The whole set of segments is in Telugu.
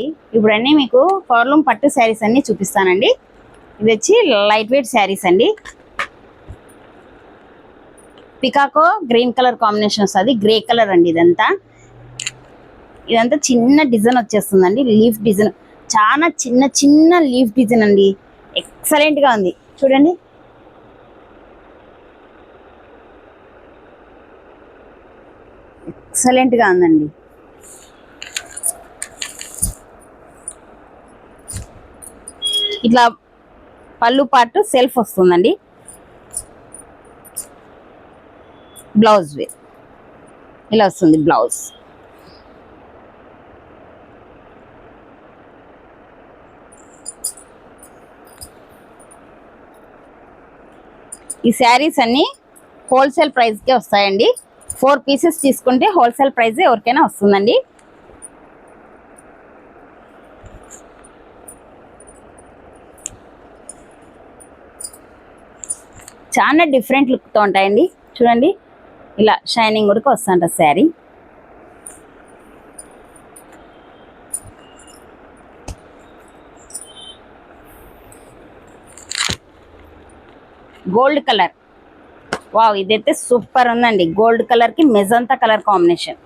ఇప్పుడన్నీ మీకు పవర్లూమ్ పట్టు శారీస్ అన్ని చూపిస్తానండి. ఇది వచ్చి లైట్ వెయిట్ శారీస్ అండి. పికాకో గ్రీన్ కలర్ కాంబినేషన్ వస్తుంది. గ్రే కలర్ అండి. ఇదంతా చిన్న డిజైన్ వచ్చేస్తుందండి. లీఫ్ డిజైన్, చాలా చిన్న చిన్న లీఫ్ డిజైన్ అండి. ఎక్సలెంట్ గా ఉంది చూడండి. ఎక్సలెంట్ గా ఉందండి. ఇట్లా పళ్ళు పాటు సెల్ఫ్ వస్తుందండి. బ్లౌజ్ ఇలా వస్తుంది బ్లౌజ్. ఈ శారీస్ అన్ని హోల్సేల్ ప్రైస్కే వస్తాయండి. 4 పీసెస్ తీసుకుంటే హోల్సేల్ ప్రైస్ ఎవరికైనా వస్తుందండి. చాలా డిఫరెంట్ లుక్తో ఉంటాయండి. చూడండి ఇలా షైనింగ్ కూడా వస్తుంట శారీ. గోల్డ్ కలర్, వావ్ ఇదైతే సూపర్ ఉందండి. గోల్డ్ కలర్ కి మెజంతా కలర్ కాంబినేషన్.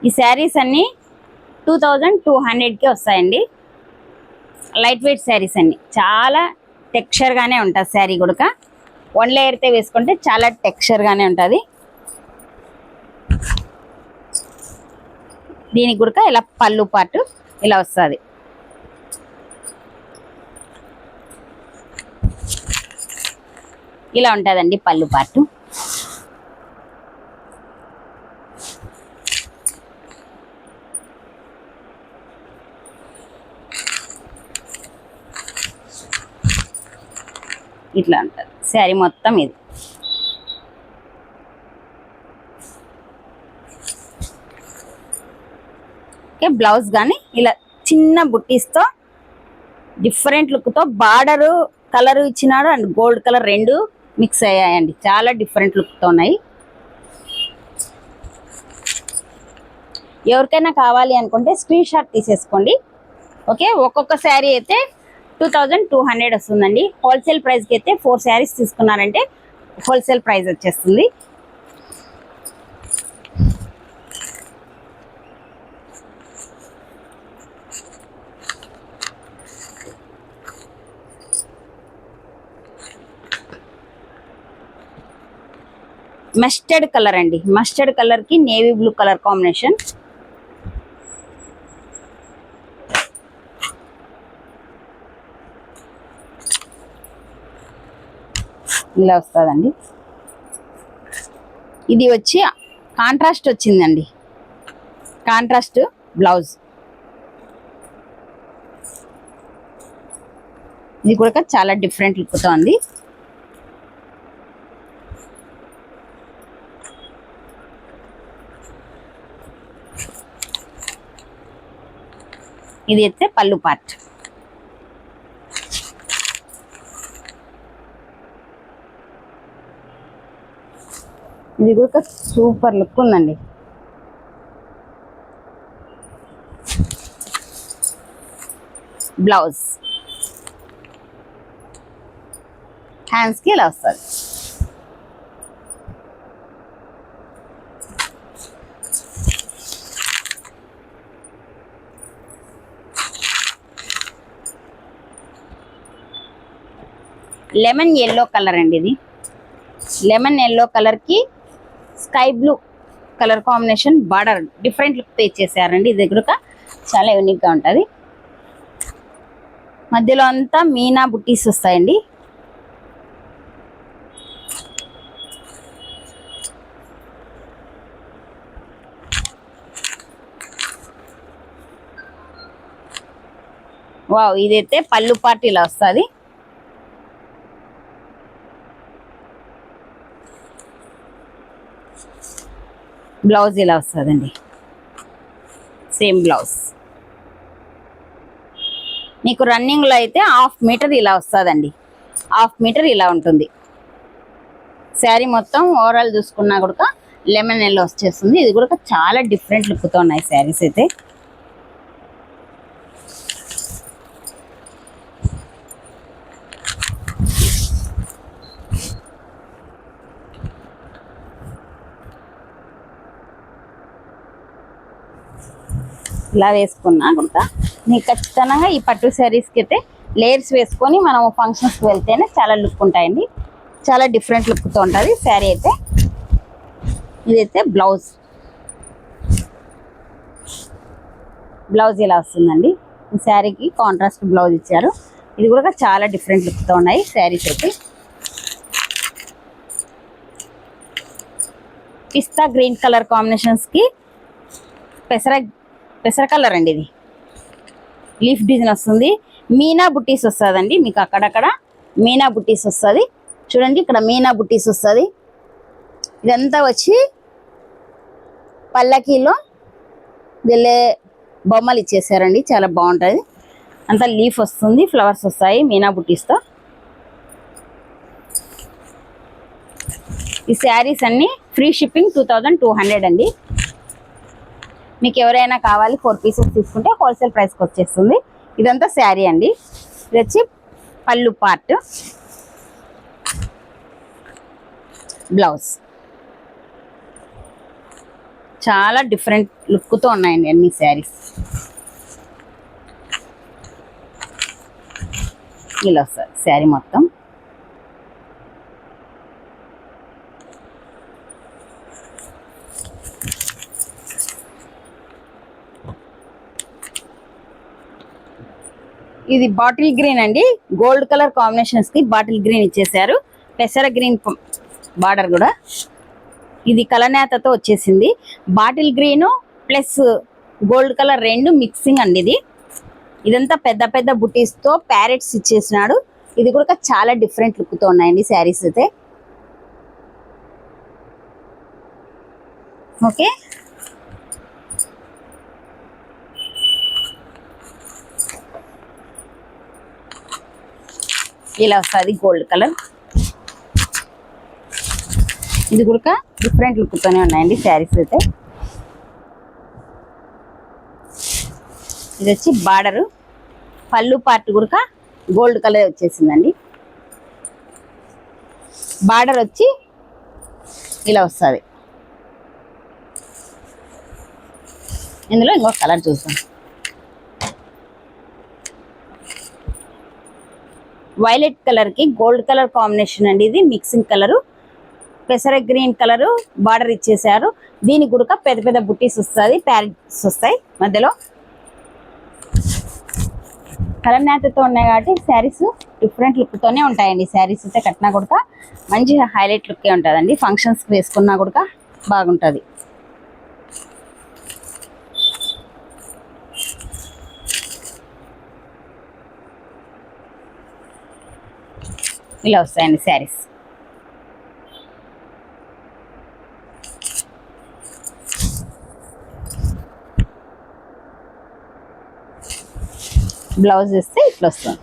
ఈ శారీస్ అన్ని 2200కి వస్తాయండి. లైట్ వెయిట్ శారీస్ అండి. చాలా టెక్స్చర్ గానే ఉంటుంది శారీ కూడా. 1 లేయర్తో వేసుకుంటే చాలా టెక్స్చర్ గానే ఉంటుంది. దీనికి కూడా ఇలా పళ్ళు పాటు ఇలా వస్తుంది. ఇలా ఉంటుందండి పళ్ళు పాటు. ఇట్లా ఉంటుంది శారీ మొత్తం. ఇది ఓకే. బ్లౌజ్ కానీ ఇలా చిన్న బుట్టీస్తో డిఫరెంట్ లుక్తో బార్డరు కలర్ ఇచ్చినాడు అండ్ గోల్డ్ కలర్ రెండు మిక్స్ అయ్యాయండి. చాలా డిఫరెంట్ లుక్తో ఉన్నాయి. ఎవరికైనా కావాలి అనుకుంటే స్క్రీన్ షాట్ తీసేసుకోండి. ఓకే. ఒక్కొక్క శారీ అయితే 2200 వస్తుందండి. హోల్సేల్ ప్రైస్కి అయితే 4 శారీస్ తీసుకున్నారంటే హోల్సేల్ ప్రైస్ వచ్చేస్తుంది. మస్టర్డ్ కలర్ అండి. మస్టర్డ్ కలర్ కి నేవీ బ్లూ కలర్ కాంబినేషన్. ఇలా వస్తుందండి. ఇది వచ్చి కాంట్రాస్ట్ వచ్చిందండి. Contrast blouse. ఇది కూడా చాలా డిఫరెంట్ లుక్తో ఉంది. ఇది అయితే పళ్ళు పార్ట్. ఇది కూడా సూపర్ లుక్ ఉందండి. బ్లౌజ్ హ్యాండ్స్కి ఇలా వస్తుంది. లెమన్ ఎల్లో కలర్ అండి. ఇది లెమన్ ఎల్లో కలర్ కి sky blue colour combination border different look ఇచ్చేసారండి. ఇది కూడా చాలా యూనిక్ గా ఉంటుంది. మధ్యలో అంతా మీనా బుట్టీస్ వస్తాయండి. వావ్ ఇదైతే పళ్ళు పార్ట్ ఇలా వస్తుంది. బ్లౌజ్ ఇలా వస్తుందండి. Same blouse. మీకు రన్నింగ్లో అయితే 1/2 మీటర్ ఇలా వస్తుందండి. 1/2 మీటర్ ఇలా ఉంటుంది శారీ మొత్తం. ఓవరాల్ చూసుకున్నా కూడా లెమన్ ఎల్లో వచ్చేస్తుంది. ఇది కూడా చాలా డిఫరెంట్ లుక్తో ఉన్నాయి శారీస్ అయితే. ఇలా వేసుకున్నా కూడా మీకు ఖచ్చితంగా ఈ పట్టు శారీస్కి అయితే లేయర్స్ వేసుకొని మనం ఫంక్షన్స్కి వెళ్తేనే చాలా లుక్ ఉంటాయండి. చాలా డిఫరెంట్ లుక్తో ఉంటుంది శారీ అయితే. ఇదైతే బ్లౌజ్ ఇలా వస్తుందండి. ఈ శారీకి కాంట్రాస్ట్ బ్లౌజ్ ఇచ్చారు. ఇది కూడా చాలా డిఫరెంట్ లుక్తో ఉన్నాయి శారీస్ అయితే. పిస్తా గ్రీన్ కలర్ కాంబినేషన్స్కి పెసర కలర్ అండి. ఇది లీఫ్ డిజైన్ వస్తుంది. మీనా బుట్టీస్ వస్తుందండి. మీకు అక్కడక్కడ మీనా బుట్టీస్ వస్తుంది. చూడండి ఇక్కడ మీనా బుట్టీస్ వస్తుంది. ఇదంతా వచ్చి పల్లకీలో వెళ్ళే బొమ్మలు ఇచ్చేసారండి. చాలా బాగుంటుంది. అంతా లీఫ్ వస్తుంది, ఫ్లవర్స్ వస్తాయి మీనా బుట్టీస్తో. ఈ శారీస్ అన్నీ ఫ్రీ షిప్పింగ్ 2200 అండి. మీకు ఎవరైనా కావాలి 4 పీసెస్ తీసుకుంటే హోల్సేల్ ప్రైస్కి వచ్చేస్తుంది. ఇదంతా శారీ అండి. ఇది వచ్చి పళ్ళు పార్ట్, బ్లౌజ్. చాలా డిఫరెంట్ లుక్తో ఉన్నాయండి అన్ని శారీస్. ఇలా వస్తుంది శారీ మొత్తం. ఇది బాటిల్ గ్రీన్ అండి. గోల్డ్ కలర్ కాంబినేషన్స్ కి బాటిల్ గ్రీన్ ఇచ్చేసారు. పెసర గ్రీన్ బార్డర్ కూడా. ఇది కలనేతతో వచ్చేసింది. Bottle green plus gold colour రెండు మిక్సింగ్ అండి ఇది. ఇదంతా పెద్ద పెద్ద బుటీస్ తో ప్యారెట్స్ ఇచ్చేసినాడు. ఇది కూడా చాలా డిఫరెంట్ లుక్ తో ఉన్నాయండి శారీస్ అయితే. ఓకే, ఇలా వస్తుంది గోల్డ్ కలర్. ఇది కూడా డిఫరెంట్ లుక్తోనే ఉన్నాయండి శారీస్ అయితే. ఇది వచ్చి బార్డరు, పళ్ళు పార్ట్ కూడా గోల్డ్ కలర్ వచ్చేసిందండి. బార్డర్ వచ్చి ఇలా వస్తుంది. ఇందులో ఇంకో కలర్ చూసాం. వైలెట్ కలర్ కి గోల్డ్ కలర్ కాంబినేషన్ అండి. ఇది మిక్సింగ్ కలరు. పెసర గ్రీన్ కలరు బార్డర్ ఇచ్చేసారు. దీనికి కూడా పెద్ద పెద్ద బుట్టీస్ వస్తుంది, ప్యారెట్స్ వస్తాయి మధ్యలో. కలర్ నేతతో ఉన్నాయి కాబట్టి శారీస్ డిఫరెంట్ లుక్తోనే ఉంటాయండి. శారీస్ అయితే కట్టినా కూడా మంచి హైలైట్ లుక్కే ఉంటుందండి. ఫంక్షన్స్కి వేసుకున్నా కూడా బాగుంటుంది. ఇలా వస్తాయండి శారీస్. బ్లౌజ్ వేస్తే ఇట్లా వస్తుంది.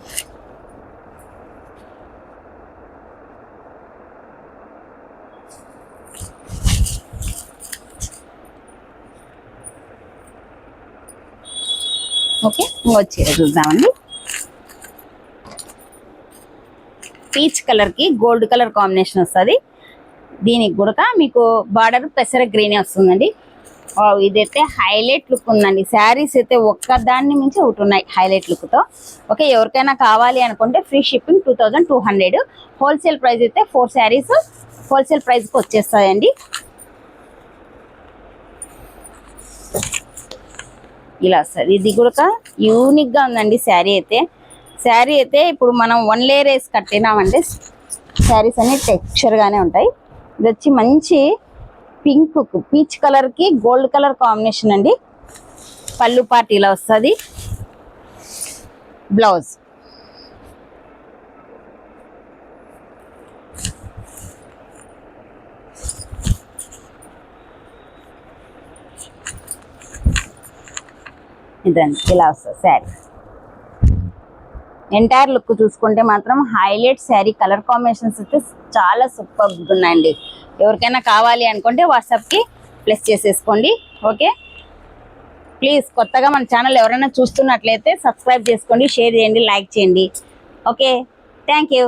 ఓకే, వచ్చి చూద్దామండి. పీచ్ కలర్ కి గోల్డ్ కలర్ కాంబినేషన్ వస్తుంది. దీనికి కూడా మీకు బార్డర్ పెసర గ్రీనే వస్తుందండి. ఇదైతే హైలైట్ లుక్ ఉందండి. శారీస్ అయితే ఒక్కదాన్ని మించి ఒకటి ఉన్నాయి హైలైట్ లుక్ తో. ఓకే, ఎవరికైనా కావాలి అనుకుంటే ఫ్రీ షిప్పింగ్ 2200. హోల్సేల్ ప్రైస్ అయితే 4 శారీస్ హోల్సేల్ ప్రైస్కి వచ్చేస్తాయండి. ఇలా వస్తుంది. ఇది కూడా యూనిక్ గా ఉందండి శారీ అయితే. శారీ అయితే ఇప్పుడు మనం 1 లేయర్ వేసి కట్టినామంటే శారీస్ అన్ని టెక్స్చర్ గానే ఉంటాయి. ఇది వచ్చి మంచి పింక్ పీచ్ కలర్ కి గోల్డ్ కలర్ కాంబినేషన్ అండి. పళ్ళు పార్ట్ ఇలా వస్తుంది. బ్లౌజ్ ఇదండి, ఇలా వస్తుంది శారీ. ఎంటైర్ లుక్ చూసుకుంటే మాత్రం హైలైట్ శారీ. కలర్ కాంబినేషన్స్ అయితే చాలా సూపర్ ఉన్నాయండి. ఎవరికైనా కావాలి అనుకుంటే వాట్సాప్కి ప్లస్ చేసేసుకోండి. ఓకే, ప్లీజ్ కొత్తగా మన ఛానల్ ఎవరైనా చూస్తున్నట్లయితే సబ్స్క్రైబ్ చేసుకోండి, షేర్ చేయండి, లైక్ చేయండి. Okay, thank you.